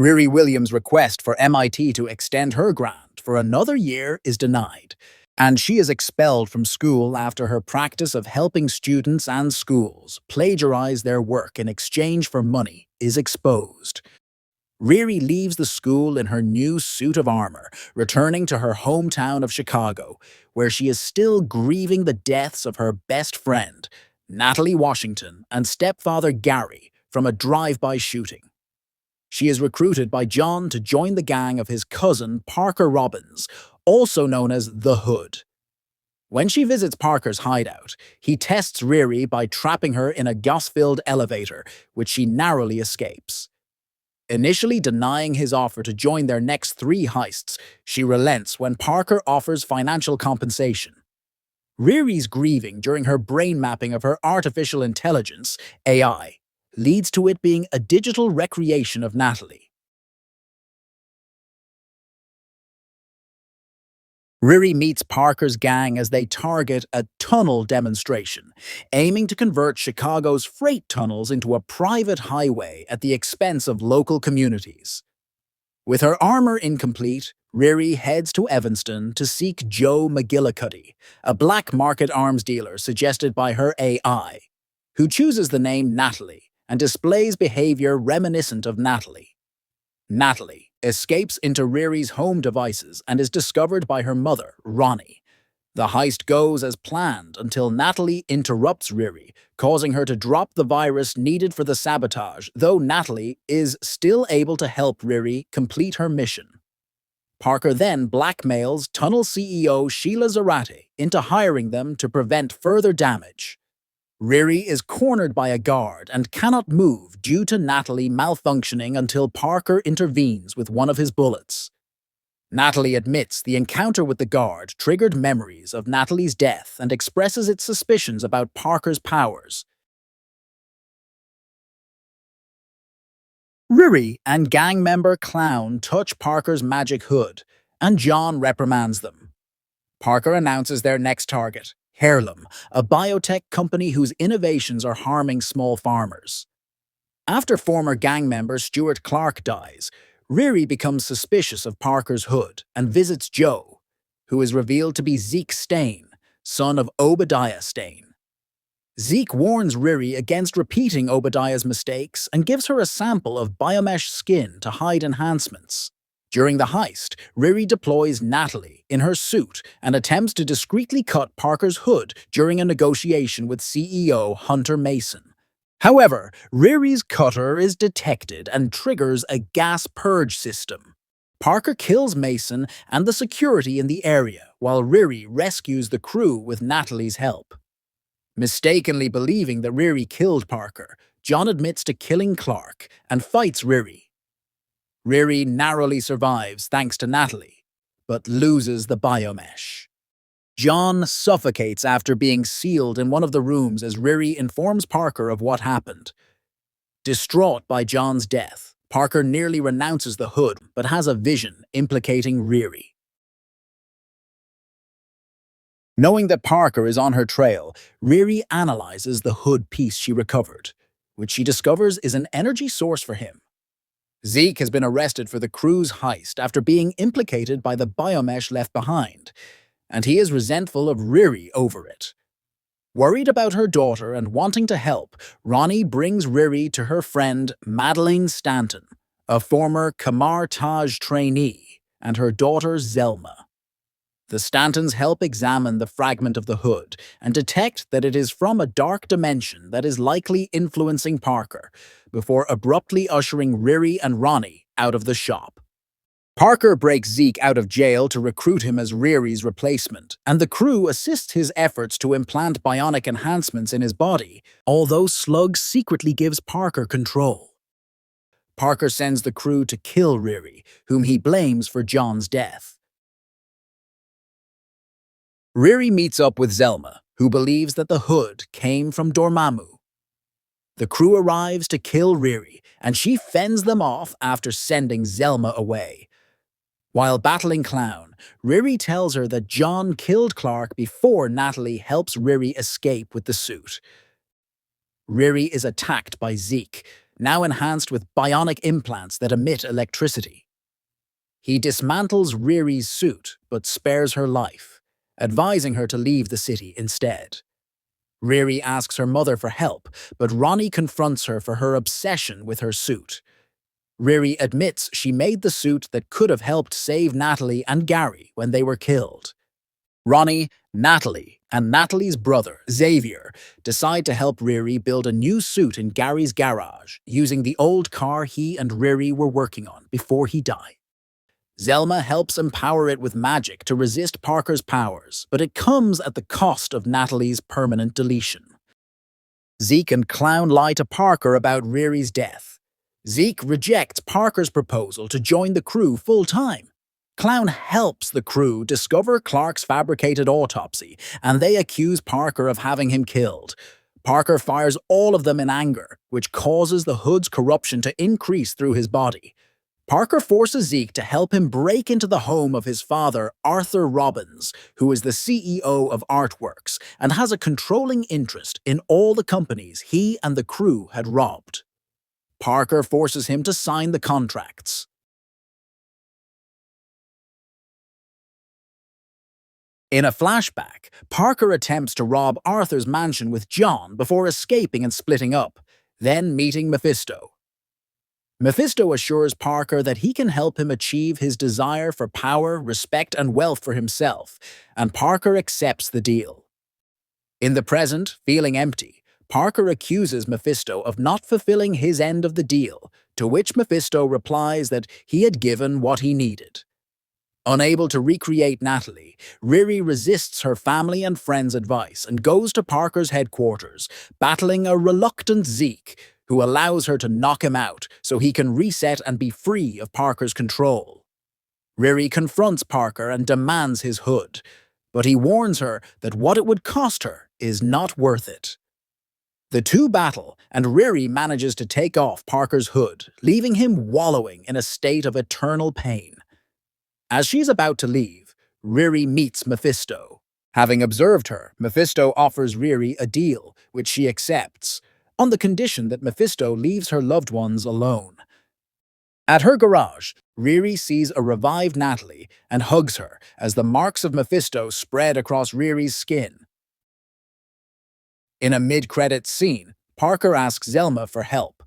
Riri Williams' request for MIT to extend her grant for another year is denied, and she is expelled from school after her practice of helping students and schools plagiarize their work in exchange for money is exposed. Riri leaves the school in her new suit of armor, returning to her hometown of Chicago, where she is still grieving the deaths of her best friend, Natalie Washington, and stepfather Gary from a drive-by shooting. She is recruited by John to join the gang of his cousin Parker Robbins, also known as the Hood. When she visits Parker's hideout, he tests Riri by trapping her in a gas-filled elevator, which she narrowly escapes. Initially denying his offer to join their next 3 heists, she relents when Parker offers financial compensation. Riri's grieving during her brain mapping of her artificial intelligence, AI, leads to it being a digital recreation of Natalie. Riri meets Parker's gang as they target a tunnel demonstration, aiming to convert Chicago's freight tunnels into a private highway at the expense of local communities. With her armor incomplete, Riri heads to Evanston to seek 𝗔𝗟𝗦𝗢, a black market arms dealer suggested by her AI, who chooses the name Natalie and displays behavior reminiscent of Natalie. Natalie escapes into Riri's home devices and is discovered by her mother, Ronnie. The heist goes as planned until Natalie interrupts Riri, causing her to drop the virus needed for the sabotage, though Natalie is still able to help Riri complete her mission. Parker then blackmails Tunnel CEO 𝗔𝗟𝗦𝗢 into hiring them to prevent further damage. Riri is cornered by a guard and cannot move due to Natalie malfunctioning until Parker intervenes with one of his bullets. Natalie admits the encounter with the guard triggered memories of Natalie's death and expresses its suspicions about Parker's powers. Riri and gang member Clown touch Parker's magic hood, and John reprimands them. Parker announces their next target, Heirloom, a biotech company whose innovations are harming small farmers. After former gang member Stuart Clark dies, Riri becomes suspicious of Parker's hood and visits Joe, who is revealed to be 𝗔𝗟𝗦𝗢, son of 𝗔𝗟𝗦𝗢. Zeke warns Riri against repeating Obadiah's mistakes and gives her a sample of biomesh skin to hide enhancements. During the heist, Riri deploys Natalie in her suit and attempts to discreetly cut Parker's hood during a negotiation with CEO Hunter Mason. However, Riri's cutter is detected and triggers a gas purge system. Parker kills Mason and the security in the area, while Riri rescues the crew with Natalie's help. Mistakenly believing that Riri killed Parker, John admits to killing Clark and fights Riri. Riri narrowly survives thanks to Natalie, but loses the biomesh. John suffocates after being sealed in one of the rooms as Riri informs Parker of what happened. Distraught by John's death, Parker nearly renounces the hood but has a vision implicating Riri. Knowing that Parker is on her trail, Riri analyzes the hood piece she recovered, which she discovers is an energy source for him. Zeke has been arrested for the crew's heist after being implicated by the biomesh left behind, and he is resentful of Riri over it. Worried about her daughter and wanting to help, Ronnie brings Riri to her friend Madeline Stanton, a former 𝗔𝗟𝗦𝗢 trainee, and her daughter Zelma. The Stantons help examine the fragment of the hood and detect that it is from a dark dimension that is likely influencing Parker, before abruptly ushering Riri and Ronnie out of the shop. Parker breaks Zeke out of jail to recruit him as Riri's replacement, and the crew assists his efforts to implant bionic enhancements in his body, although Slug secretly gives Parker control. Parker sends the crew to kill Riri, whom he blames for John's death. Riri meets up with Zelma, who believes that the hood came from Dormammu. The crew arrives to kill Riri, and she fends them off after sending Zelma away. While battling Clown, Riri tells her that John killed Clark before Natalie helps Riri escape with the suit. Riri is attacked by Zeke, now enhanced with bionic implants that emit electricity. He dismantles Riri's suit, but spares her life, advising her to leave the city instead. Riri asks her mother for help, but Ronnie confronts her for her obsession with her suit. Riri admits she made the suit that could have helped save Natalie and Gary when they were killed. Ronnie, Natalie, and Natalie's brother, Xavier, decide to help Riri build a new suit in Gary's garage using the old car he and Riri were working on before he died. 𝗔𝗟𝗦𝗢 helps empower it with magic to resist Parker's powers, but it comes at the cost of Natalie's permanent deletion. Zeke and Clown lie to Parker about Riri's death. Zeke rejects Parker's proposal to join the crew full-time. Clown helps the crew discover Clark's fabricated autopsy, and they accuse Parker of having him killed. Parker fires all of them in anger, which causes the Hood's corruption to increase through his body. Parker forces Zeke to help him break into the home of his father, Arthur Robbins, who is the CEO of Artworks and has a controlling interest in all the companies he and the crew had robbed. Parker forces him to sign the contracts. In a flashback, Parker attempts to rob Arthur's mansion with John before escaping and splitting up, then meeting Mephisto. Mephisto assures Parker that he can help him achieve his desire for power, respect, and wealth for himself, and Parker accepts the deal. In the present, feeling empty, Parker accuses Mephisto of not fulfilling his end of the deal, to which Mephisto replies that he had given what he needed. Unable to recreate Natalie, Riri resists her family and friends' advice and goes to Parker's headquarters, battling a reluctant Zeke, who allows her to knock him out so he can reset and be free of Parker's control. Riri confronts Parker and demands his hood, but he warns her that what it would cost her is not worth it. The two battle, and Riri manages to take off Parker's hood, leaving him wallowing in a state of eternal pain. As she's about to leave, Riri meets Mephisto. Having observed her, Mephisto offers Riri a deal, which she accepts, on the condition that Mephisto leaves her loved ones alone. At her garage, Riri sees a revived Natalie and hugs her as the marks of Mephisto spread across Riri's skin. In a mid-credits scene, Parker asks 𝗔𝗟𝗦𝗢 for help,